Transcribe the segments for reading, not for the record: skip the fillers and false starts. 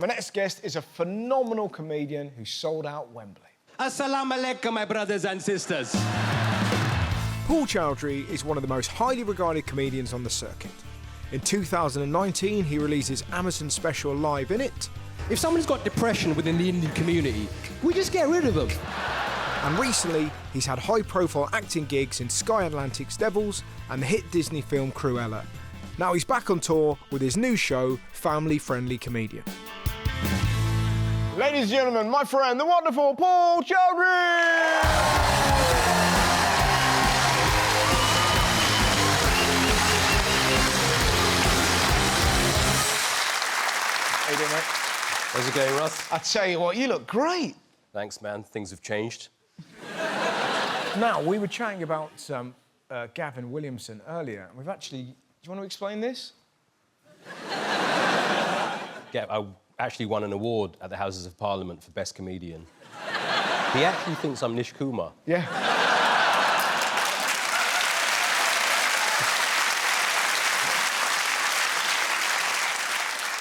My next guest is a phenomenal comedian who sold out Wembley. Assalamu alaikum, my brothers and sisters. Paul Chowdhry is one of the most highly regarded comedians on the circuit. In 2019, he releases Amazon special Live in It. If someone's got depression within the Indian community, we just get rid of them. And recently, he's had high-profile acting gigs in Sky Atlantic's Devils and the hit Disney film Cruella. Now he's back on tour with his new show, Family Friendly Comedian. Ladies and gentlemen, my friend, the wonderful Paul Chowdhry! How you doing, mate? How's it going, Ross? I tell you what, you look great. Thanks, man. Things have changed. Now, we were chatting about Gavin Williamson earlier, and we've actually... Do you want to explain this? Yeah, I actually won an award at the Houses of Parliament for Best Comedian. He actually thinks I'm Nish Kumar. Yeah.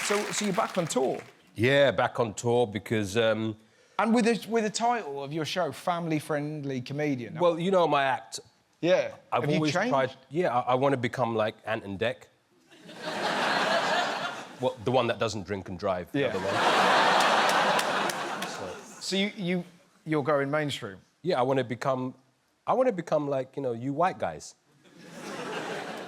So you're back on tour? Yeah, back on tour because... And with the title of your show, Family Friendly Comedian. Well, you know my act. Yeah. I've always tried... Yeah, I want to become like Ant and Dec. Well, the one that doesn't drink and drive. Yeah. The other one. So you're going mainstream? Yeah, I want to become like, you know, you white guys.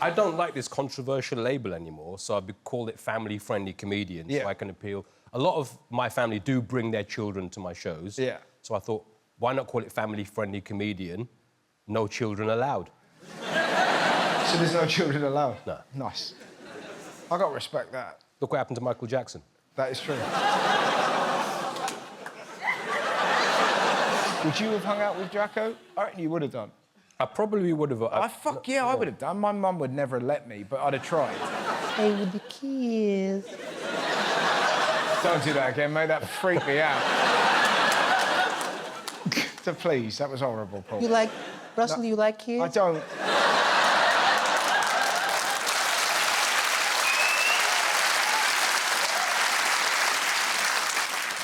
I don't like this controversial label anymore, so I call it family-friendly comedian, so I can appeal. A lot of my family do bring their children to my shows. Yeah. So I thought, why not call it family-friendly comedian? No children allowed. So there's no children allowed? No. Nice. I got to respect that. Look what happened to Michael Jackson. That is true. Would you have hung out with Jacko? I reckon you would have done. I probably would have... I would have done. My mum would never let me, but I'd have tried. Hey, with the kids. Don't do that again, mate. That freaked me out. So please, that was horrible, Paul. You like... Russell, No, you like kids? I don't.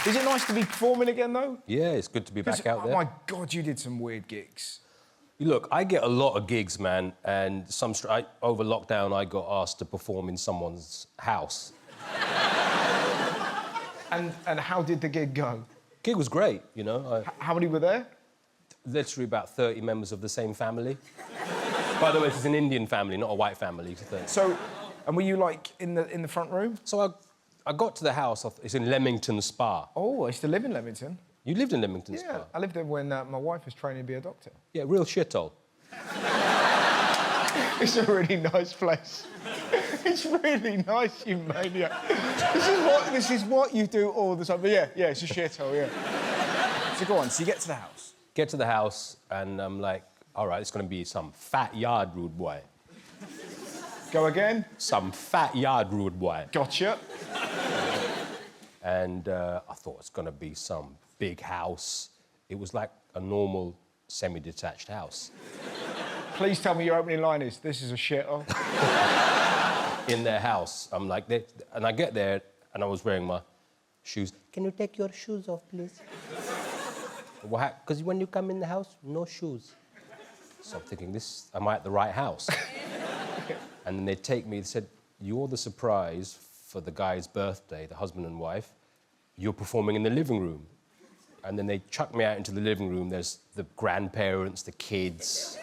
Is it nice to be performing again, though? Yeah, it's good to be back out there. Oh, my God, you did some weird gigs. Look, I get a lot of gigs, man, and over lockdown, I got asked to perform in someone's house. And how did the gig go? Gig was great, you know. How many were there? Literally about 30 members of the same family. By the way, it's an Indian family, not a white family. So, and were you, like, in the front room? So I got to the house. It's in Leamington Spa. Oh, I used to live in Leamington. You lived in Leamington Yeah, Spa? I lived there when my wife was training to be a doctor. Yeah, real shithole. It's a really nice place. It's really nice, you maniac. This is what you do all the time. But yeah, it's a shithole, yeah. So go on, so you get to the house. Get to the house, and I'm like, all right, it's going to be some fat yard rude boy. Go again. Some fat yard rude boy. Gotcha. And I thought it's going to be some big house. It was like a normal semi-detached house. Please tell me your opening line is, this is a shithole. In their house. I'm like, and I get there, and I was wearing my shoes. Can you take your shoes off, please? Because when you come in the house, no shoes. So I'm thinking, am I at the right house? And then they take me, they said, you're the surprise for the guy's birthday, the husband and wife. You're performing in the living room. And then they chuck me out into the living room. There's the grandparents, the kids,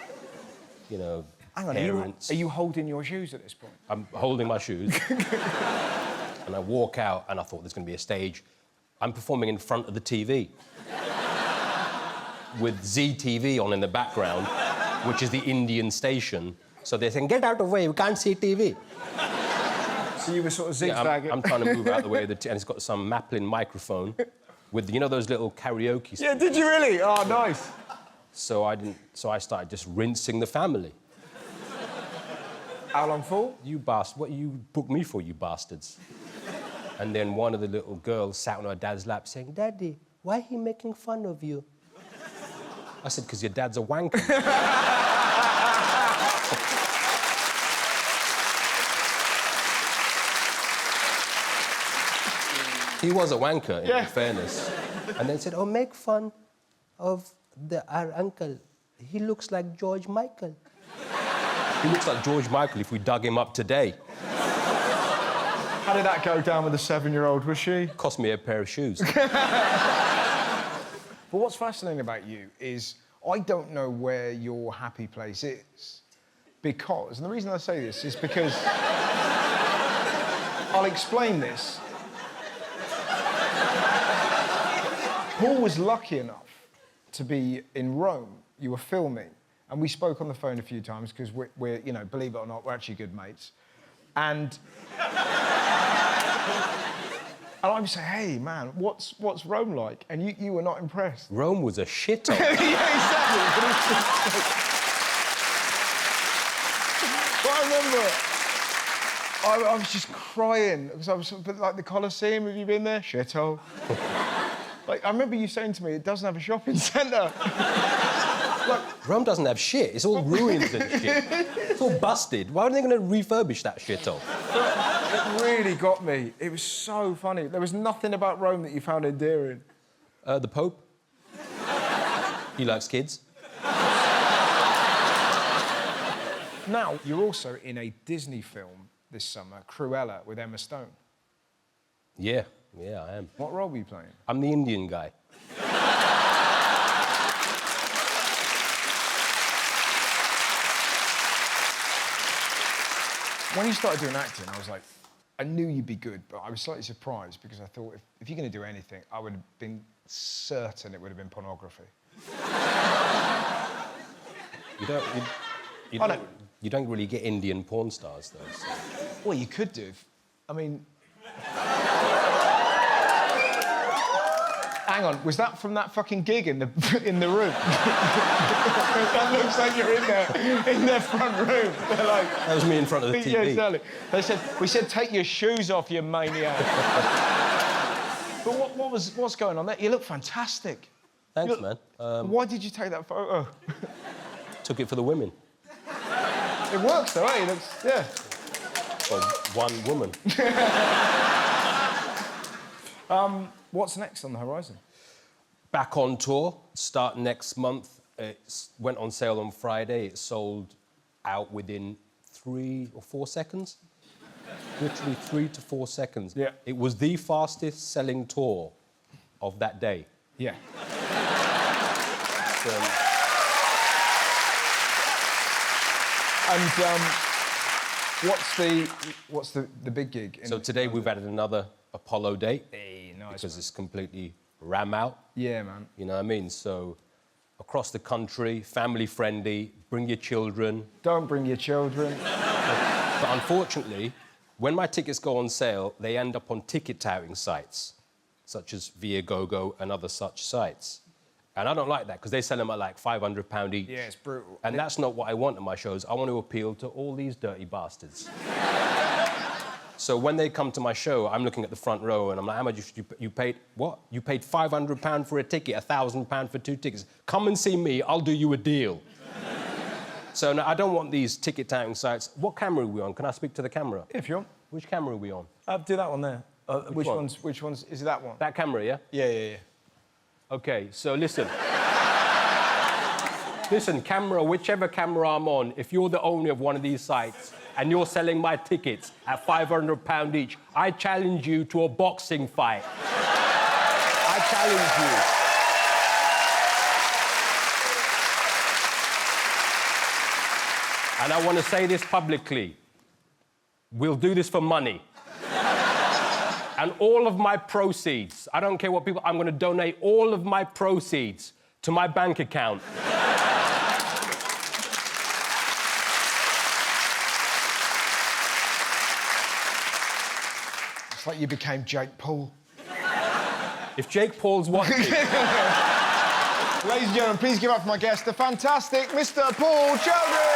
you know, Hang on, parents. are you holding your shoes at this point? I'm holding my shoes. And I walk out, and I thought there's going to be a stage. I'm performing in front of the TV. With ZTV on in the background, which is the Indian station. So they're saying, get out of the way, we can't see TV. So you were sort of zigzagging? Yeah, I'm trying to move out of the way of the and it's got some Maplin microphone with, you know, those little karaoke speakers. Yeah, did you really? Oh, nice. So I started just rinsing the family. How long for? What you booked me for, you bastards? And then one of the little girls sat on her dad's lap saying, Daddy, why he making fun of you? I said, because your dad's a wanker. He was a wanker, Yeah. in fairness. And then said, oh, make fun of our uncle. He looks like George Michael. He looks like George Michael if we dug him up today. How did that go down with the 7-year-old, was she? Cost me a pair of shoes. But what's fascinating about you is I don't know where your happy place is. Because, and the reason I say this is because... I'll explain this. Paul was lucky enough to be in Rome. You were filming, and we spoke on the phone a few times because we're, you know, believe it or not, we're actually good mates. And I would say, hey, man, what's Rome like? And you were not impressed. Rome was a shithole. Yeah, exactly. But I remember I was just crying because I was like the Colosseum. Have you been there? Shithole. Like I remember you saying to me, it doesn't have a shopping centre. Like, Rome doesn't have shit. It's all ruins and shit. It's all busted. Why are they going to refurbish that shithole? it really got me. It was so funny. There was nothing about Rome that you found endearing. The Pope. He likes kids. Now, you're also in a Disney film this summer, Cruella, with Emma Stone. Yeah, I am. What role were you playing? I'm the Indian guy. When you started doing acting, I was like, I knew you'd be good, but I was slightly surprised because I thought if you're going to do anything, I would have been certain it would have been pornography. You don't really get Indian porn stars, though. So. Well, you could do. I mean... Hang on, was that from that fucking gig in the room? That looks like you're in their front room. They're like... That was me in front of the TV. Yeah, exactly. We said, take your shoes off, you maniac. But what's going on there? You look fantastic. Thanks, man. Why did you take that photo? Took it for the women. It works, though, eh? It looks, yeah. Well, one woman. What's next on the horizon? Back on tour, start next month. It went on sale on Friday. It sold out within 3 or 4 seconds. Literally 3 to 4 seconds. Yeah. It was the fastest selling tour of that day. Yeah. And what's the big gig? So today we've added another Apollo date. Hey, nice. Because it's completely ram out. Yeah, man. You know what I mean? So across the country, family friendly, bring your children. Don't bring your children. But unfortunately, when my tickets go on sale, they end up on ticket touting sites, such as Viagogo and other such sites. And I don't like that, because they sell them at like £500 each. Yeah, it's brutal. And that's not what I want in my shows. I want to appeal to all these dirty bastards. So when they come to my show, I'm looking at the front row and I'm like, how much you paid? What? You paid £500 for a ticket, £1,000 for 2 tickets. Come and see me, I'll do you a deal. So no, I don't want these ticket touting sites. What camera are we on? Can I speak to the camera? If you want. Which camera are we on? Do that one there. Which one? one's... Is it that one? That camera, yeah? Yeah. OK, so listen. Listen, camera, whichever camera I'm on, if you're the owner of one of these sites and you're selling my tickets at £500 each, I challenge you to a boxing fight. I challenge you. And I want to say this publicly. We'll do this for money. And all of my proceeds, I don't care what people... I'm going to donate all of my proceeds to my bank account. It's like you became Jake Paul. If Jake Paul's watching... Ladies and gentlemen, please give up for my guest, the fantastic Mr. Paul Chowdhry!